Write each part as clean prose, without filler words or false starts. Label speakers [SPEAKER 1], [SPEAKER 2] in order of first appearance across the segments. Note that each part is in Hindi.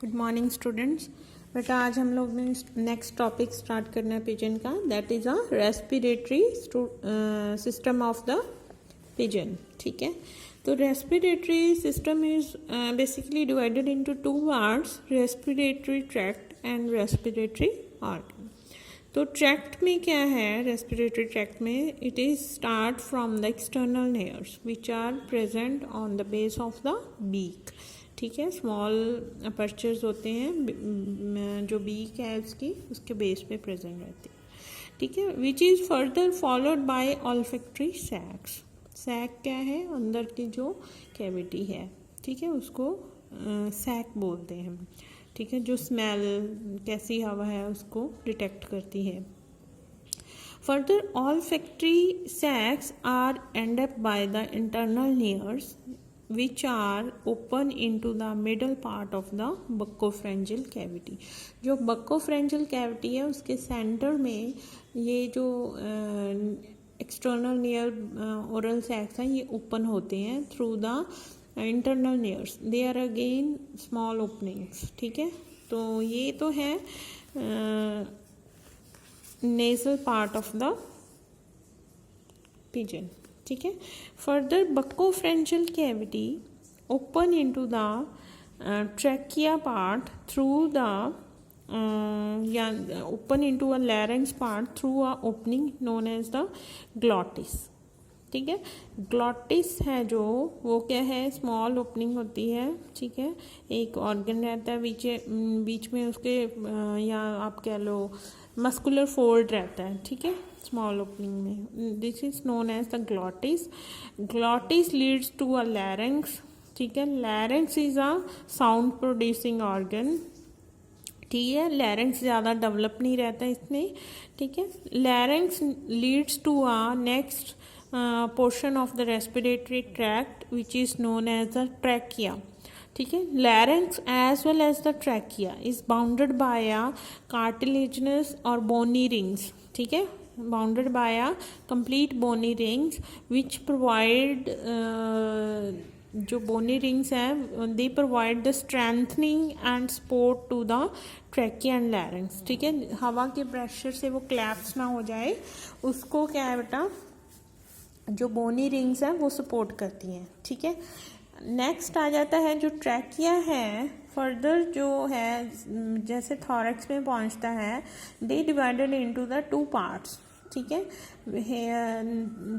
[SPEAKER 1] Good morning students. बेटा आज हम लोग ने नेक्स्ट टॉपिक स्टार्ट करना है पिजन का, that is a respiratory system of the pigeon. ठीक है, तो respiratory system is basically divided into two parts, respiratory tract and respiratory organ. तो ट्रैक्ट में क्या है, रेस्पिरेटरी ट्रैक्ट में it is start from the external nares which are present on the base of the beak. ठीक है, स्मॉल अपर्चर्स होते हैं जो बीक है उसके बेस पे प्रेजेंट रहती है। ठीक है, which is further followed by olfactory sacs. Sac क्या है, अंदर की जो कैविटी है, ठीक है, उसको सैक बोलते हैं हम। ठीक है, जो स्मेल कैसी हवा है उसको डिटेक्ट करती है। Further olfactory sacs are end up by the internal nares which are open into the middle part of the buccopharyngeal cavity। जो buccopharyngeal cavity है उसके सेंटर में ये जो एक्सटर्नल नेयर ओरल सैक्स हैं ये ओपन होते हैं through the internal nares, they are again small openings. ठीक है, तो ये तो है nasal part of the pigeon. ठीक है, further buccopharyngeal cavity open into the trachea part through the या open into a larynx part through a opening known as the glottis. ठीक है, ग्लॉटिस है जो वो क्या है, स्मॉल ओपनिंग होती है। ठीक है, एक ऑर्गन रहता है बीच में उसके या आप कह लो मस्कुलर फोल्ड रहता है। ठीक है, स्मॉल ओपनिंग में, this is known as the glottis. Glottis leads to a larynx. ठीक है, larynx is a sound producing organ. ठीक है, लैरिंक्स ज़्यादा डेवलप नहीं रहता इसमें। ठीक है, larynx leads to a next portion of the respiratory tract which is known as the trachea। ठीक है, larynx as well as the trachea is bounded by a cartilaginous or bony rings। ठीक है, bounded by a complete bony rings which provide जो बोनी रिंग्स हैं they provide the strengthening and support to the trachea and larynx. ठीक है, हवा के प्रेशर से वो क्लैप्स ना हो जाए उसको क्या है बेटा, जो बोनी रिंग्स हैं वो सपोर्ट करती हैं। ठीक है, नेक्स्ट आ जाता है जो ट्रैकिया है, फर्दर जो है जैसे थॉरैक्स में पहुंचता है, they divided into the two parts. ठीक है,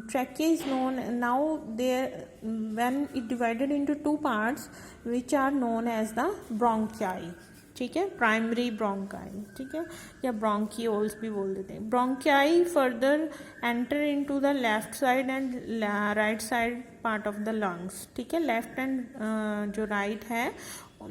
[SPEAKER 1] trachea is known now there when it divided into two parts which are known as the bronchi. ठीक है, प्राइमरी ब्रोंकाई। ठीक है, या ब्रोंकियोल्स भी बोल देते हैं। Bronchi further enter into the left side and right side part of the lungs. ठीक है, लेफ्ट एंड जो राइट है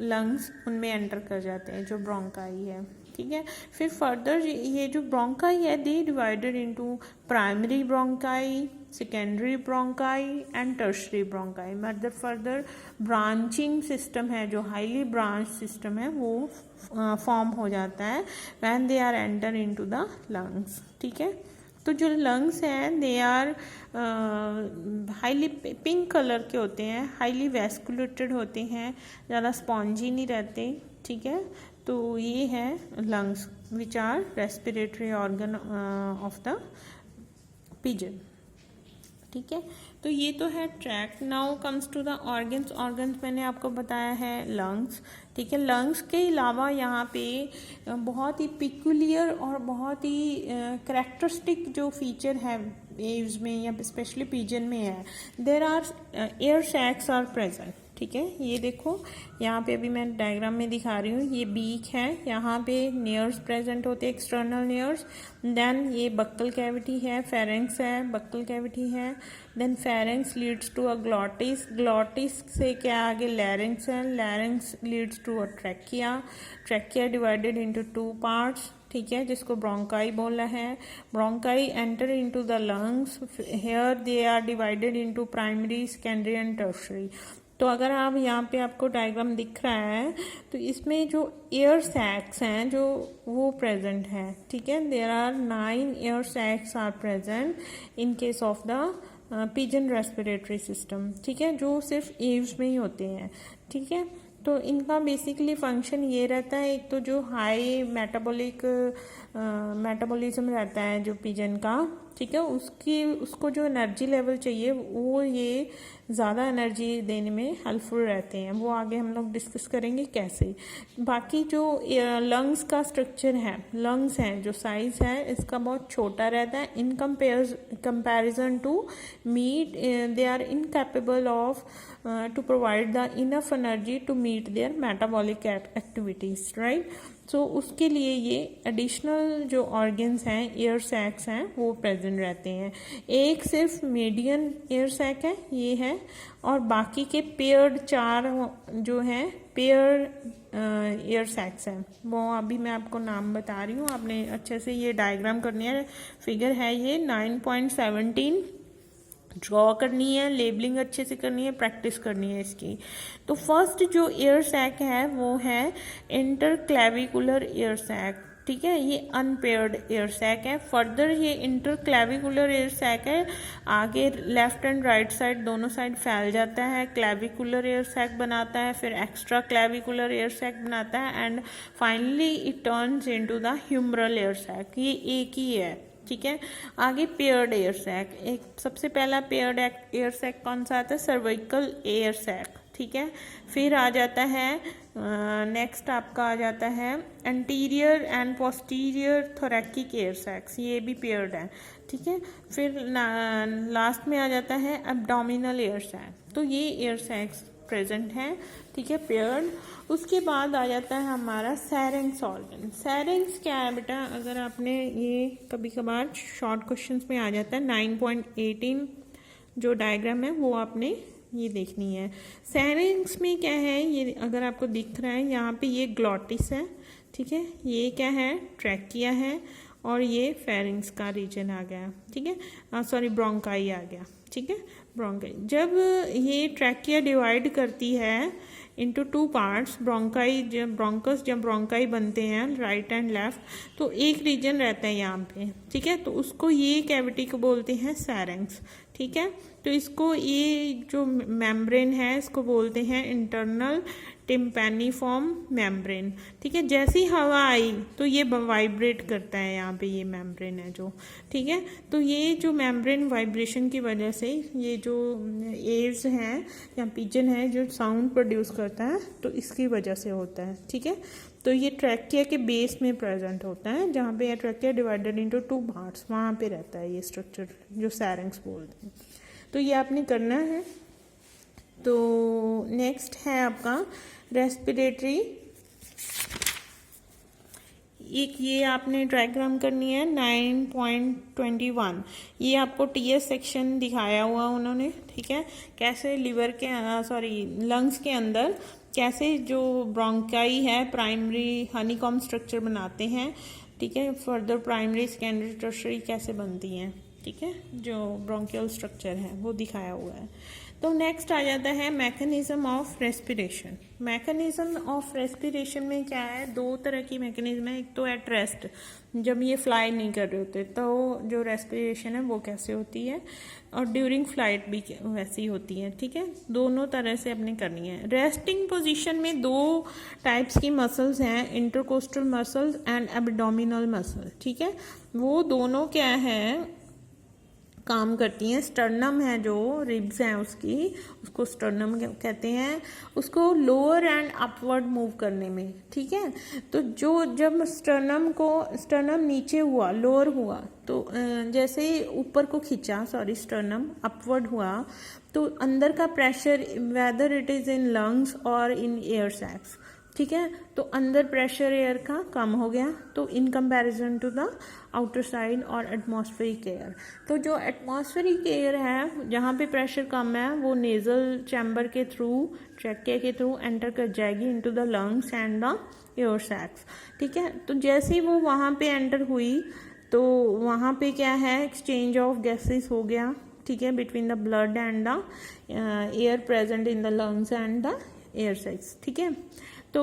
[SPEAKER 1] लंग्स उनमें एंटर कर जाते हैं जो ब्रोंकाई है। ठीक है, फिर फर्दर ये जो ब्रोंकाई है they divided into primary bronchi, secondary bronchi and tertiary bronchi. मतलब फर्दर ब्रांचिंग सिस्टम है जो हाईली ब्रांच सिस्टम है वो फॉर्म हो जाता है when they are enter into the lungs. ठीक है, तो जो लंग्स हैं they are highly pink colour के होते हैं, हाईली वैस्कुलेटेड होते हैं, ज़्यादा स्पॉन्जी नहीं रहते। ठीक है, तो ये है lungs which are respiratory organ of the pigeon. ठीक है, तो ये तो है tract. Now comes to the organs. Organs मैंने आपको बताया है लंग्स। ठीक है, लंग्स के अलावा यहाँ पे बहुत ही पिकुलियर और बहुत ही करेक्टरिस्टिक जो फीचर है एव्स में या स्पेशली पिजन में है, there are air sacs are present. ठीक है, ये देखो यहाँ पे अभी मैं डायग्राम में दिखा रही हूँ, ये बीक है, यहाँ पे नेयर्स प्रेजेंट होते हैं, एक्सटर्नल नेयर्स। देन ये बक्कल कैविटी है, फेरेंक्स है, बक्कल कैविटी है। Then pharynx leads to a glottis, glottis से क्या आगे लैरिंक्स है, larynx leads to a trachea, trachea divided into two parts. ठीक है, जिसको ब्रोंकाई बोला है। Bronchi enter into the lungs, here they are divided into primary, secondary and tertiary. तो अगर आप यहाँ पे आपको डायग्राम दिख रहा है तो इसमें जो एयर सैक्स हैं जो वो प्रेजेंट है। ठीक है, there are 9 air sacs are present in case of the pigeon respiratory system. ठीक है, जो सिर्फ एव्स में ही होते हैं। ठीक है, तो इनका बेसिकली फंक्शन ये रहता है, एक तो जो हाई मेटाबॉलिज्म रहता है जो पिजन का, ठीक है, उसको जो एनर्जी लेवल चाहिए वो ये ज़्यादा एनर्जी देने में हेल्पफुल रहते हैं। वो आगे हम लोग डिस्कस करेंगे कैसे। बाकी जो लंग्स का स्ट्रक्चर है, लंग्स हैं जो साइज़ है इसका बहुत छोटा रहता है in comparison to meat, they are incapable of to provide the enough energy to meet their metabolic activities, right? So उसके लिए ये एडिशनल जो ऑर्गन्स हैं, एयर सैक्स हैं, वो प्रेजेंट रहते हैं। एक सिर्फ मीडियन एयर सैक है, ये है, और बाकी के पेयर्ड 4 जो हैं पेयर्ड एयर सैक्स हैं, वो अभी मैं आपको नाम बता रही हूँ, आपने अच्छे से ये डायग्राम करनी है। फिगर है ये 9.17 ड्रॉ करनी है, लेबलिंग अच्छे से करनी है, प्रैक्टिस करनी है इसकी। तो फर्स्ट जो एयर सैक है वो है इंटरक्लेविकुलर एयर सैक, ठीक है, ये अनपेयर्ड एयर सैक है। फर्दर ये इंटरक्लेविकुलर एयर सैक है, आगे लेफ्ट एंड राइट साइड दोनों साइड फैल जाता है, क्लेविकुलर एयर सैक बनाता है, फिर एक्स्ट्रा क्लेविकुलर एयर सैक बनाता है, and finally it turns into the humeral air sac. ये एक ही है, ठीक है। आगे पेयर्ड एयर सैक, एक सबसे पहला पेयर्ड एयर सैक कौन सा आता है, सर्वाइकल एयर सैक, ठीक है। फिर आ जाता है नेक्स्ट आपका आ जाता है anterior and posterior thoracic air sacs, ये भी पेयर्ड है, ठीक है। फिर लास्ट में आ जाता है एब्डोमिनल एयर सैक। तो ये एयर सैक्स प्रेजेंट है, ठीक है, पेयर्ड। उसके बाद आ जाता है हमारा सैरेंक्स ऑर्गन। सैरेंक्स क्या है बेटा, अगर आपने ये कभी कभार शॉर्ट क्वेश्चंस में आ जाता है 9.18 जो डायग्राम है वो आपने ये देखनी है। सैरेंक्स में क्या है, ये अगर आपको दिख रहा है यहाँ पे ये ग्लॉटिस है, ठीक है, ये क्या है ट्रैकिया है, और ये फेरिंग्स का रीजन आ गया, ठीक है, सॉरी ब्रोंकाई आ गया, ठीक है, ब्रोंकाई। जब ये ट्रैकिया डिवाइड करती है इंटू 2 पार्ट्स, ब्रोंकाई जब ब्रोंकाई बनते हैं राइट एंड लेफ्ट, तो एक रीजन रहता है यहाँ पे, ठीक है, तो उसको ये कैविटी को बोलते हैं सैरेंक्स, ठीक है। तो इसको ये जो मेम्ब्रेन है इसको बोलते हैं इंटरनल टिम्पैनिफॉर्म मेम्ब्रेन, ठीक है। जैसी हवा आई तो ये वाइब्रेट करता है, यहाँ पे ये मेम्ब्रेन है जो, ठीक है। तो ये जो मेम्ब्रेन वाइब्रेशन की वजह से ये जो एयर्स हैं या पिजन है जो साउंड प्रोड्यूस करता है, तो इसकी वजह से होता है, ठीक है। तो ये ट्रैकिया के बेस में प्रेजेंट होता है, जहाँ पे ये ट्रैकिया डिवाइडेड इनटू 2 पार्ट्स, वहाँ पे रहता है ये स्ट्रक्चर जो सैरेंक्स बोलते हैं। तो ये आपने करना है। तो नेक्स्ट है आपका रेस्पिरेटरी, एक ये आपने डायग्राम करनी है 9.21, ये आपको टीएस सेक्शन दिखाया हुआ उन्होंने, ठीक है, कैसे लिवर के लंग्स के अंदर कैसे जो ब्रोंकाई है प्राइमरी हनीकॉम स्ट्रक्चर बनाते हैं, ठीक है, फर्दर प्राइमरी सेकेंडरी टर्शरी कैसे बनती हैं, ठीक है, जो ब्रोंकियल स्ट्रक्चर है वो दिखाया हुआ है। तो नेक्स्ट आ जाता है mechanism of respiration. Mechanism of respiration में क्या है, 2 तरह की मैकेनिज्म है। एक तो एट रेस्ट, जब ये फ्लाई नहीं कर रहे होते तो जो रेस्पिरेशन है वो कैसे होती है, और ड्यूरिंग फ्लाइट भी वैसी होती है, ठीक है। दोनों तरह से अपने करनी है। रेस्टिंग पोजीशन में 2 टाइप्स की मसल्स हैं, intercostal muscles and abdominal muscle, ठीक है। वो दोनों क्या है काम करती हैं। स्टर्नम है जो रिब्स हैं उसको स्टर्नम कहते हैं, उसको लोअर एंड अपवर्ड मूव करने में, ठीक है। तो जब स्टर्नम नीचे हुआ, लोअर हुआ, तो जैसे ऊपर को खींचा, स्टर्नम अपवर्ड हुआ, तो अंदर का pressure whether it is in lungs और इन एयर सैक्स, ठीक है, तो अंदर प्रेशर एयर का कम हो गया, तो in comparison to the outer side और एटमॉस्फेरिक एयर। तो जो एटमॉस्फेरिक एयर है जहाँ पे प्रेशर कम है वो नेजल चैम्बर के थ्रू, ट्रैकिया के थ्रू एंटर कर जाएगी into the lungs and the air sacs, ठीक है। तो जैसे ही वो वहाँ पे एंटर हुई तो वहाँ पे क्या है, एक्सचेंज ऑफ गैसेस हो गया, ठीक है, between the blood and the air present in the lungs and the air sacs, ठीक है। तो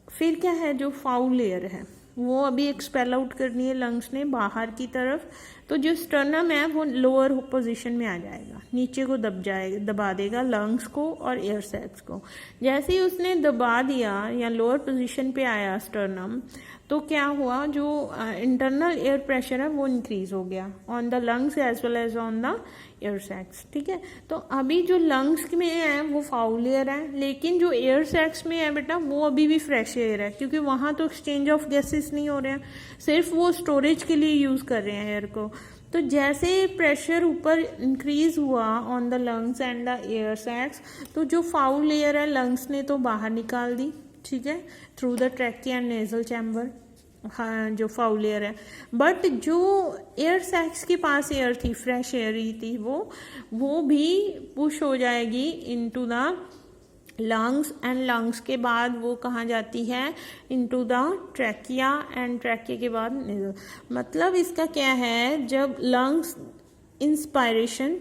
[SPEAKER 1] फिर क्या है, जो फाउल एयर है वो अभी एक्सपेल आउट करनी है लंग्स ने बाहर की तरफ। तो तो जो स्टर्नम है वो लोअर पोजीशन में आ जाएगा, नीचे को दबा देगा लंग्स को और एयर सैक्स को। जैसे ही उसने दबा दिया या लोअर पोजीशन पे आया स्टर्नम, तो क्या हुआ, जो इंटरनल एयर प्रेशर है वो इंक्रीज हो गया on the lungs as well as on the air sacs. ठीक है, तो अभी जो लंग्स में है वो फाउल एयर है, लेकिन जो एयर सैक्स में है बेटा वो अभी भी फ्रेश एयर है, क्योंकि वहाँ तो एक्सचेंज ऑफ गैसेस नहीं हो रहे हैं, सिर्फ वो स्टोरेज के लिए यूज़ कर रहे हैं एयर को। तो जैसे प्रेशर ऊपर इंक्रीज हुआ on the lungs and the air सैक्स, तो जो फाउल एयर है लंग्स ने तो बाहर निकाल दी, ठीक है, through the trachea and nasal chamber, हाँ, जो फाउल एयर है। बट जो एयर सैक्स के पास एयर थी, फ्रेश एयर ही थी, वो भी पुश हो जाएगी into the lungs, and lungs के बाद वो कहाँ जाती है, into the trachea, and trachea के बाद नेजल। मतलब इसका क्या है, जब लंग्स इंस्पायरेशन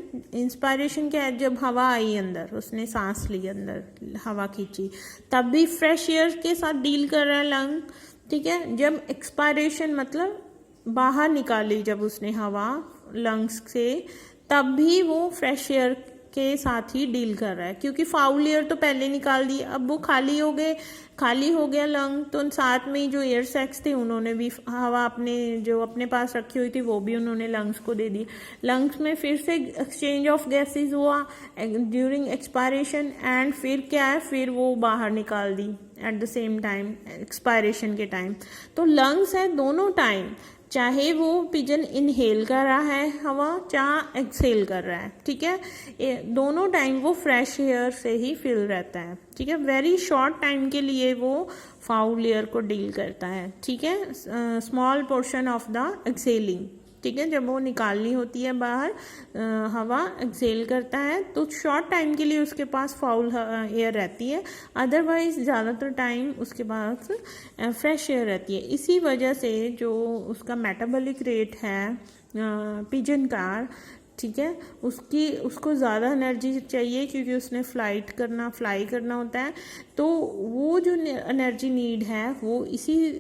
[SPEAKER 1] क्या है, जब हवा आई अंदर, उसने सांस ली अंदर, हवा खींची, तब भी फ्रेश एयर के साथ डील कर रहा है लंग। ठीक है, जब एक्सपायरेशन मतलब बाहर निकाली जब उसने हवा लंग्स से, तब भी वो फ्रेश एयर के साथ ही डील कर रहा है, क्योंकि फाउल एयर तो पहले निकाल दी, अब वो खाली हो गया लंग, तो साथ में ही जो एयर सैक्स थे उन्होंने भी हवा अपने पास रखी हुई थी वो भी उन्होंने लंग्स को दे दी। लंग्स में फिर से एक्सचेंज ऑफ गैसेस हुआ ड्यूरिंग एक्सपायरेशन, एंड फिर क्या है, फिर वो बाहर निकाल दी at the same time, expiration के टाइम। तो लंग्स है दोनों टाइम, चाहे वो पिजन इनहेल कर रहा है हवा, चाहे एक्सहेल कर रहा है, ठीक है, दोनों टाइम वो फ्रेश एयर से ही फिल रहता है। ठीक है, वेरी शॉर्ट टाइम के लिए वो फाउल एयर को डील करता है। ठीक है, small portion of the exhaling, ठीक है, जब वो निकालनी होती है बाहर हवा, एक्सहेल करता है, तो शॉर्ट टाइम के लिए उसके पास फाउल एयर रहती है, अदरवाइज ज़्यादातर टाइम उसके पास फ्रेश एयर रहती है। इसी वजह से जो उसका मेटाबॉलिक रेट है पिजन का, ठीक है, उसको ज़्यादा एनर्जी चाहिए, क्योंकि उसने फ्लाई करना होता है, तो वो जो एनर्जी नीड है वो इसी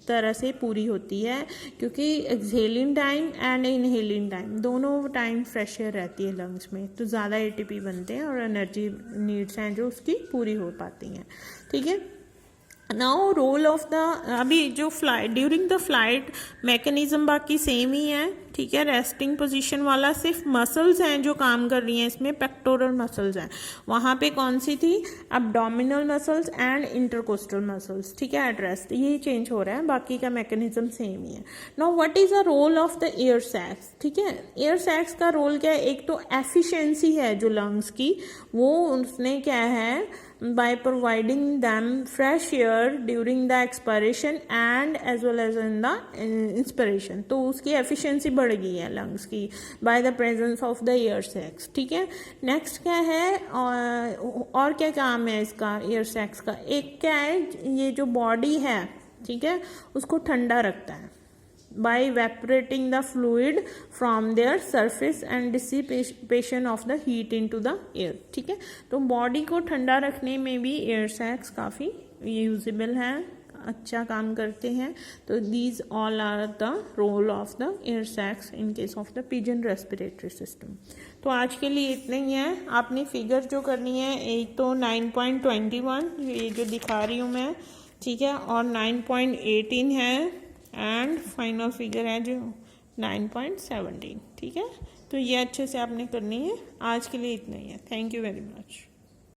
[SPEAKER 1] तरह से पूरी होती है, क्योंकि exhaling time and inhaling time दोनों टाइम फ्रेश एयर रहती है लंग्स में, तो ज़्यादा एटीपी बनते हैं और एनर्जी नीड्स हैं जो उसकी पूरी हो पाती हैं। ठीक है, नाउ रोल ऑफ द, अभी जो flight during the flight mechanism बाकी सेम ही है। ठीक है, रेस्टिंग पोजीशन वाला सिर्फ मसल्स हैं जो काम कर रही हैं, इसमें पेक्टोरल मसल्स हैं, वहाँ पे कौन सी थी, abdominal muscles and intercostal muscles. ठीक है, एट रेस्ट ये चेंज हो रहा है, बाकी का मैकेनिज्म सेम ही है। Now what is the role of the air sacs. ठीक है, एयर सैक्स का रोल क्या है, एक तो एफिशिएंसी है जो लंग्स की, वो उसने क्या है, by providing them fresh air during the expiration and as well as in the inspiration, तो उसकी एफिशिएंसी बढ़ गई है लंग्स की by the presence of the air sacs। ठीक है, नेक्स्ट क्या है, और क्या काम है इसका एयर सैक्स का, एक क्या है, ये जो बॉडी है, ठीक है, उसको ठंडा रखता है by evaporating the fluid from their surface and dissipation of the heat into the air। ठीक है, तो बॉडी को ठंडा रखने में भी एयर सैक्स काफ़ी यूजेबल हैं, अच्छा काम करते हैं। तो these all are the role of the air sacs in case of the pigeon respiratory system. तो आज के लिए इतना ही है। आपने फिगर जो करनी है, एक तो 9.21 ये जो दिखा रही हूँ मैं, ठीक है, और 9.18 है, एंड फाइनल फिगर है जो 9.17। ठीक है, तो ये अच्छे से आपने करनी है। आज के लिए इतना ही है। Thank you very much.